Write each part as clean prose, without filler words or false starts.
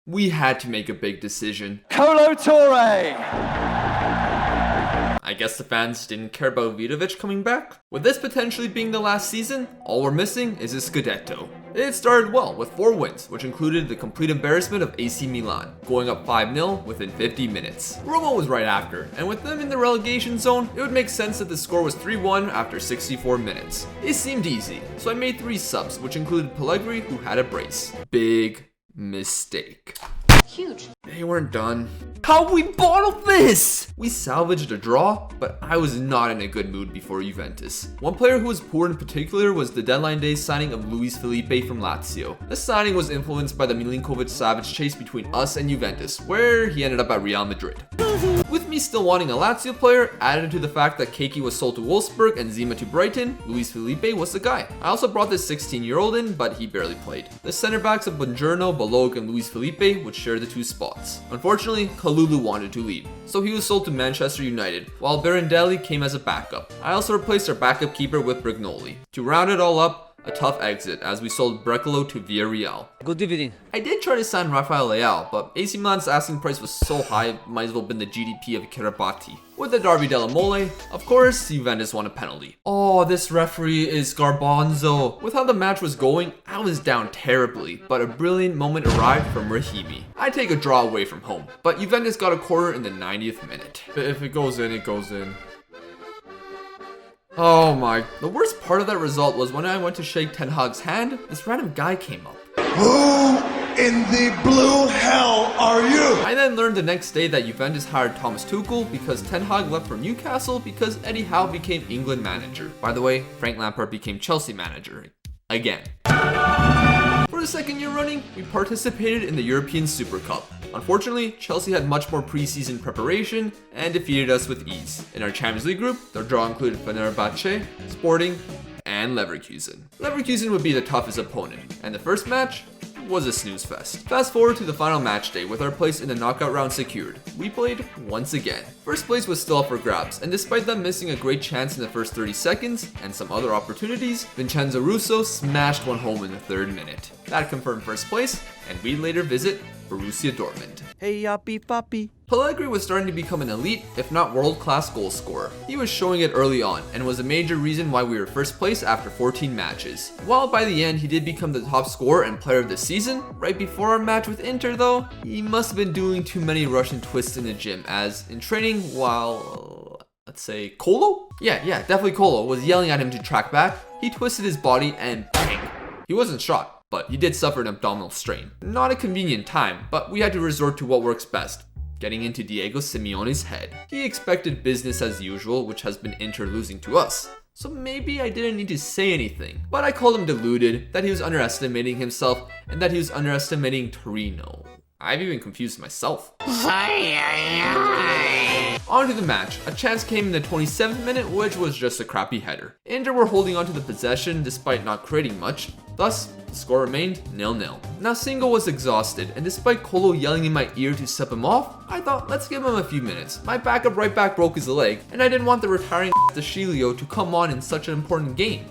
we had to make a big decision. Kolo Touré! I guess the fans didn't care about Vidovic coming back. With this potentially being the last season, all we're missing is a Scudetto. It started well with 4 wins, which included the complete embarrassment of AC Milan, going up 5-0 within 50 minutes. Roma was right after, and with them in the relegation zone, it would make sense that the score was 3-1 after 64 minutes. It seemed easy, so I made 3 subs, which included Pellegrini, who had a brace. Big mistake. Huge. They weren't done. How we bottled this? We salvaged a draw, but I was not in a good mood before Juventus. One player who was poor in particular was the deadline day signing of Luis Felipe from Lazio. This signing was influenced by the Milinkovic-Savic chase between us and Juventus, where he ended up at Real Madrid. With me still wanting a Lazio player, added to the fact that Keiki was sold to Wolfsburg and Zima to Brighton, Luis Felipe was the guy. I also brought this 16-year-old in, but he barely played. The center backs of Buongiorno, Balog, and Luis Felipe would share the 2 spots. Unfortunately, Kalulu wanted to leave, so he was sold to Manchester United, while Berendelli came as a backup. I also replaced our backup keeper with Brignoli. To round it all up, a tough exit as we sold Brecalo to Villarreal. Good evening. I did try to sign Rafael Leao, but AC Milan's asking price was so high, it might as well have been the GDP of Kiribati. With the Derby della Mole, of course, Juventus won a penalty. Oh, this referee is Garbanzo. With how the match was going, I was down terribly, but a brilliant moment arrived from Rahimi. I take a draw away from home, but Juventus got a corner in the 90th minute. If it goes in, it goes in. Oh my, the worst part of that result was when I went to shake Ten Hag's hand, this random guy came up. Who in the blue hell are you? I then learned the next day that Juventus hired Thomas Tuchel because Ten Hag left for Newcastle because Eddie Howe became England manager. By the way, Frank Lampard became Chelsea manager. Again. For the second year running, we participated in the European Super Cup. Unfortunately, Chelsea had much more preseason preparation and defeated us with ease. In our Champions League group, their draw included Fenerbahce, Sporting, and Leverkusen. Leverkusen would be the toughest opponent, and the first match was a snooze fest. Fast forward to the final match day with our place in the knockout round secured. We played once again. First place was still up for grabs, and despite them missing a great chance in the first 30 seconds and some other opportunities, Vincenzo Russo smashed one home in the 3rd minute. That confirmed first place, and we'd later visit Borussia Dortmund. Hey, yappy papi. Pellegrini was starting to become an elite, if not world-class goal scorer. He was showing it early on, and was a major reason why we were first place after 14 matches. While by the end he did become the top scorer and player of the season, right before our match with Inter though, he must have been doing too many Russian twists in the gym, as in training while, let's say, Kolo? Yeah, definitely Kolo was yelling at him to track back. He twisted his body and bang! He wasn't shot, but he did suffer an abdominal strain. Not a convenient time, but we had to resort to what works best. Getting into Diego Simeone's head. He expected business as usual, which has been Inter losing to us. So maybe I didn't need to say anything, but I called him deluded, that he was underestimating himself, and that he was underestimating Torino. I've even confused myself. On to the match. A chance came in the 27th minute, which was just a crappy header. Inter were holding on to the possession despite not creating much. Thus, the score remained 0-0. Now Singo was exhausted, and despite Kolo yelling in my ear to sub him off, I thought let's give him a few minutes. My backup right back broke his leg, and I didn't want the retiring Dashilio to come on in such an important game.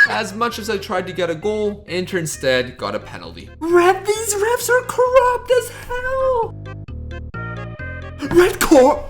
As much as I tried to get a goal, Inter instead got a penalty. These refs are corrupt as hell! Red card!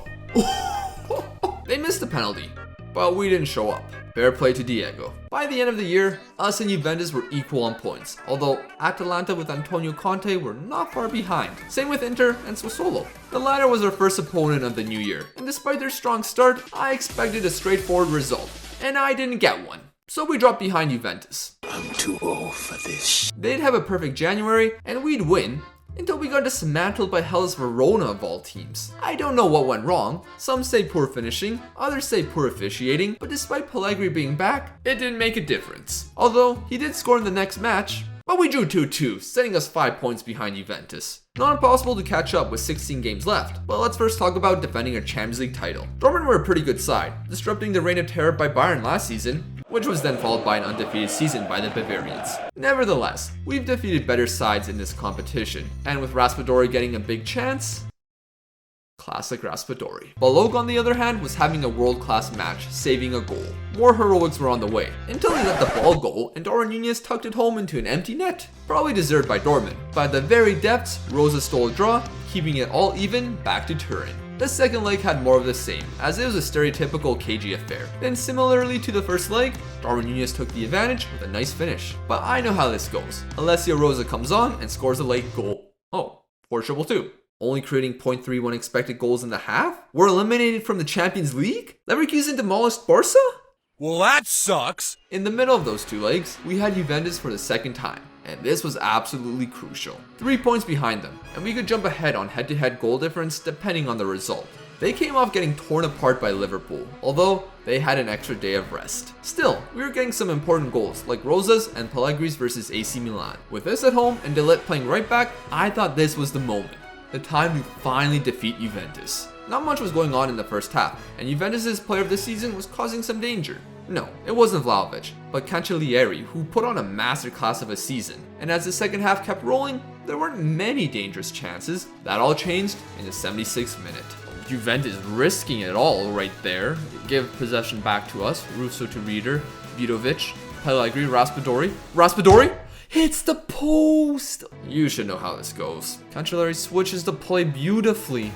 They missed the penalty, but we didn't show up. Fair play to Diego. By the end of the year, us and Juventus were equal on points, although Atalanta with Antonio Conte were not far behind. Same with Inter and Sassuolo. The latter was our first opponent of the new year, and despite their strong start, I expected a straightforward result, and I didn't get one. So we dropped behind Juventus. I'm too old for this. They'd have a perfect January, and we'd win, until we got dismantled by Hellas Verona of all teams. I don't know what went wrong. Some say poor finishing, others say poor officiating, but despite Pellegrini being back, it didn't make a difference. Although, he did score in the next match, but we drew 2-2, setting us 5 points behind Juventus. Not impossible to catch up with 16 games left, but let's first talk about defending our Champions League title. Dortmund were a pretty good side, disrupting the reign of terror by Bayern last season, which was then followed by an undefeated season by the Bavarians. Nevertheless, we've defeated better sides in this competition, and with Raspadori getting a big chance, Classic Raspadori. Balog, on the other hand, was having a world-class match, saving a goal. More heroics were on the way, until he let the ball go and Darwin Nunez tucked it home into an empty net. Probably deserved by Dortmund. By the very depths, Rosa stole a draw, keeping it all even back to Turin. The second leg had more of the same, as it was a stereotypical KG affair. Then similarly to the first leg, Darwin Nunez took the advantage with a nice finish. But I know how this goes. Alessio Rosa comes on and scores a late goal. Oh, 4-2-2. Only creating 0.31 expected goals in the half? We're eliminated from the Champions League? Leverkusen demolished Barca? Well, that sucks. In the middle of those two legs, we had Juventus for the second time, and this was absolutely crucial. 3 points behind them, and we could jump ahead on head-to-head goal difference depending on the result. They came off getting torn apart by Liverpool, although they had an extra day of rest. Still, we were getting some important goals, like Rosa's and Pellegri's versus AC Milan. With this at home and De Ligt playing right back, I thought this was the moment. The time to finally defeat Juventus. Not much was going on in the first half, and Juventus' player of the season was causing some danger. No, it wasn't Vlahovic, but Cancellieri, who put on a masterclass of a season. And as the second half kept rolling, there weren't many dangerous chances. That all changed in the 76th minute. Juventus risking it all right there. Give possession back to us. Russo to Rieder, Vidovic, Pellegrini, Raspadori. Raspadori hits the post! You should know how this goes. Cancellieri switches the play beautifully.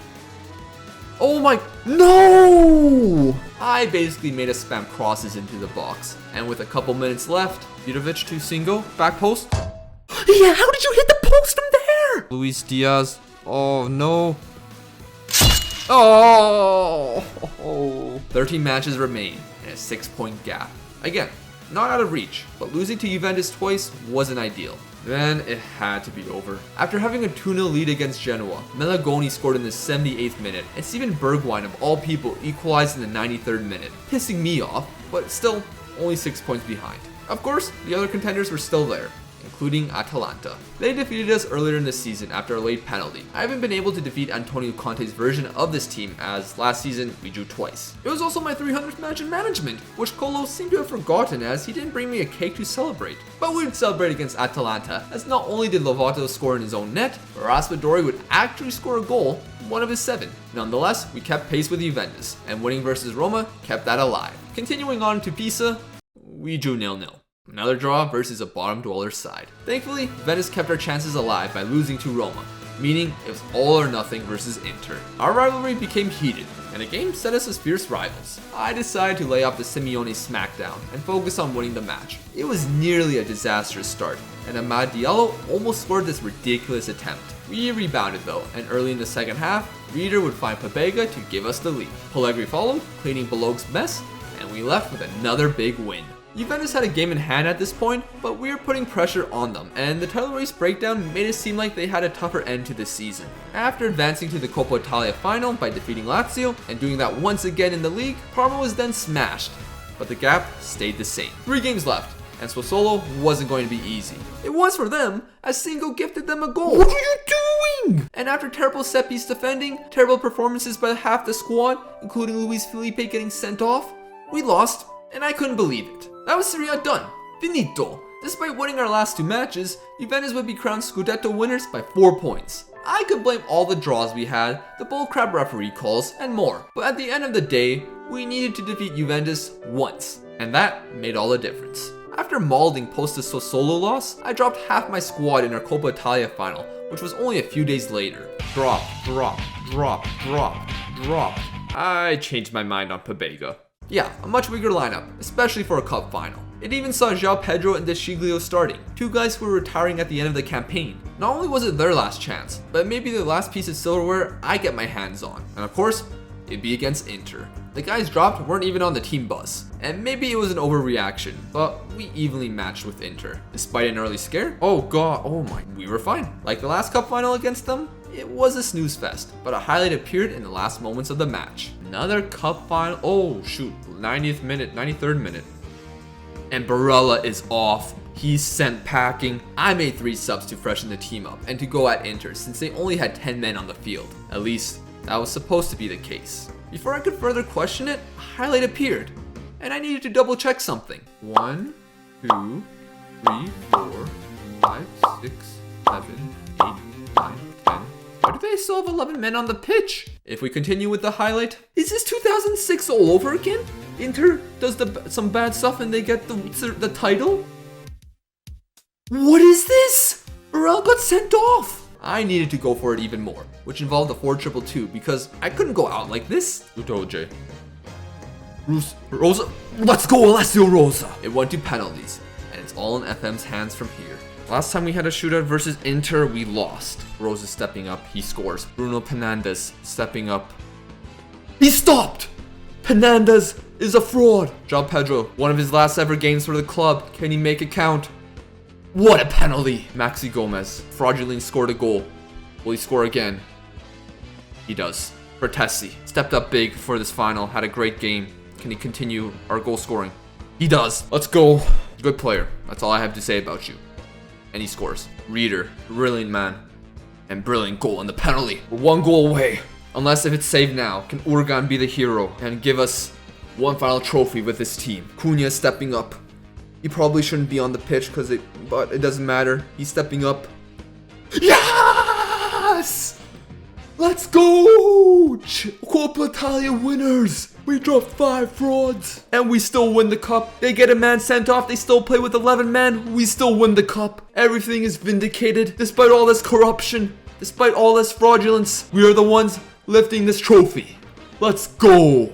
Oh my, no! I basically made us spam crosses into the box. And with a couple minutes left, Vidovic to Singo, back post. Yeah, how did you hit the post from there? Luis Diaz, oh no. Oh! 13 matches remain and a 6-point gap. Again, not out of reach, but losing to Juventus twice wasn't ideal. Then it had to be over. After having a 2-0 lead against Genoa, Melagoni scored in the 78th minute, and Steven Bergwijn of all people equalized in the 93rd minute, pissing me off, but still only 6 points behind. Of course, the other contenders were still there, including Atalanta. They defeated us earlier in the season after a late penalty. I haven't been able to defeat Antonio Conte's version of this team, as last season we drew twice. It was also my 300th match in management, which Colo seemed to have forgotten as he didn't bring me a cake to celebrate. But we would celebrate against Atalanta, as not only did Lovato score in his own net, but Raspadori would actually score a goal, one of his 7. Nonetheless, we kept pace with Juventus, and winning versus Roma kept that alive. Continuing on to Pisa, we drew 0-0. Another draw versus a bottom dweller side. Thankfully, Venice kept our chances alive by losing to Roma, meaning it was all or nothing versus Inter. Our rivalry became heated, and the game set us as fierce rivals. I decided to lay off the Simeone smackdown and focus on winning the match. It was nearly a disastrous start, and Amad Diallo almost scored this ridiculous attempt. We rebounded though, and early in the second half, Rieder would find Pobega to give us the lead. Pellegrini followed, cleaning Balog's mess, and we left with another big win. Juventus had a game in hand at this point, but we were putting pressure on them, and the title race breakdown made it seem like they had a tougher end to the season. After advancing to the Coppa Italia final by defeating Lazio, and doing that once again in the league, Parma was then smashed, but the gap stayed the same. 3 games left, and Sassuolo wasn't going to be easy. It was for them, as Singo gifted them a goal. What are you doing? And after terrible set-piece defending, terrible performances by half the squad, including Luis Felipe getting sent off, we lost, and I couldn't believe it. That was Serie A done. Finito. Despite winning our last 2 matches, Juventus would be crowned Scudetto winners by 4 points. I could blame all the draws we had, the bullcrap referee calls, and more. But at the end of the day, we needed to defeat Juventus once, and that made all the difference. After mauling post the Sassuolo loss, I dropped half my squad in our Coppa Italia final, which was only a few days later. Drop. I changed my mind on Pobega. Yeah, a much weaker lineup, especially for a cup final. It even saw João Pedro and Deschiglio starting, 2 guys who were retiring at the end of the campaign. Not only was it their last chance, but maybe the last piece of silverware I get my hands on. And of course, it'd be against Inter. The guys dropped weren't even on the team bus. And maybe it was an overreaction, but we evenly matched with Inter. Despite an early scare, we were fine. Like the last cup final against them, it was a snooze fest, but a highlight appeared in the last moments of the match. Another cup final, 90th minute, 93rd minute. And Barella is off. He's sent packing. I made 3 subs to freshen the team up and to go at Inter since they only had 10 men on the field. At least, that was supposed to be the case. Before I could further question it, a highlight appeared, and I needed to double check something. 1, 2, 3, 4, 5, 6, 7, 8, 9, 10. Why do they still have 11 men on the pitch? If we continue with the highlight, is this 2006 all over again? Inter does some bad stuff and they get the title? What is this? Burrell got sent off. I needed to go for it even more, which involved a 4-2-2 because I couldn't go out like this. Udoje. Rosa. Let's go, Alessio Rosa. It went to penalties, and it's all in FM's hands from here. Last time we had a shootout versus Inter, we lost. Rosa stepping up, he scores. Bruno Fernandes stepping up. He stopped! Fernandes is a fraud. João Pedro, one of his last ever games for the club. Can he make it count? What a penalty! Maxi Gomez fraudulently scored a goal. Will he score again? He does. Bertessi stepped up big for this final, had a great game. Can he continue our goal scoring? He does. Let's go. Good player. That's all I have to say about you. And he scores. Reader, brilliant man. And brilliant goal in the penalty. We're 1 goal away. Unless if it's saved now, can Urgan be the hero and give us one final trophy with this team? Cunha stepping up. He probably shouldn't be on the pitch but it doesn't matter. He's stepping up. Yes! Let's go! Coppa Italia winners! We dropped 5 frauds and we still win the cup. They get a man sent off, they still play with 11 men, we still win the cup. Everything is vindicated despite all this corruption, despite all this fraudulence. We are the ones lifting this trophy. Let's go!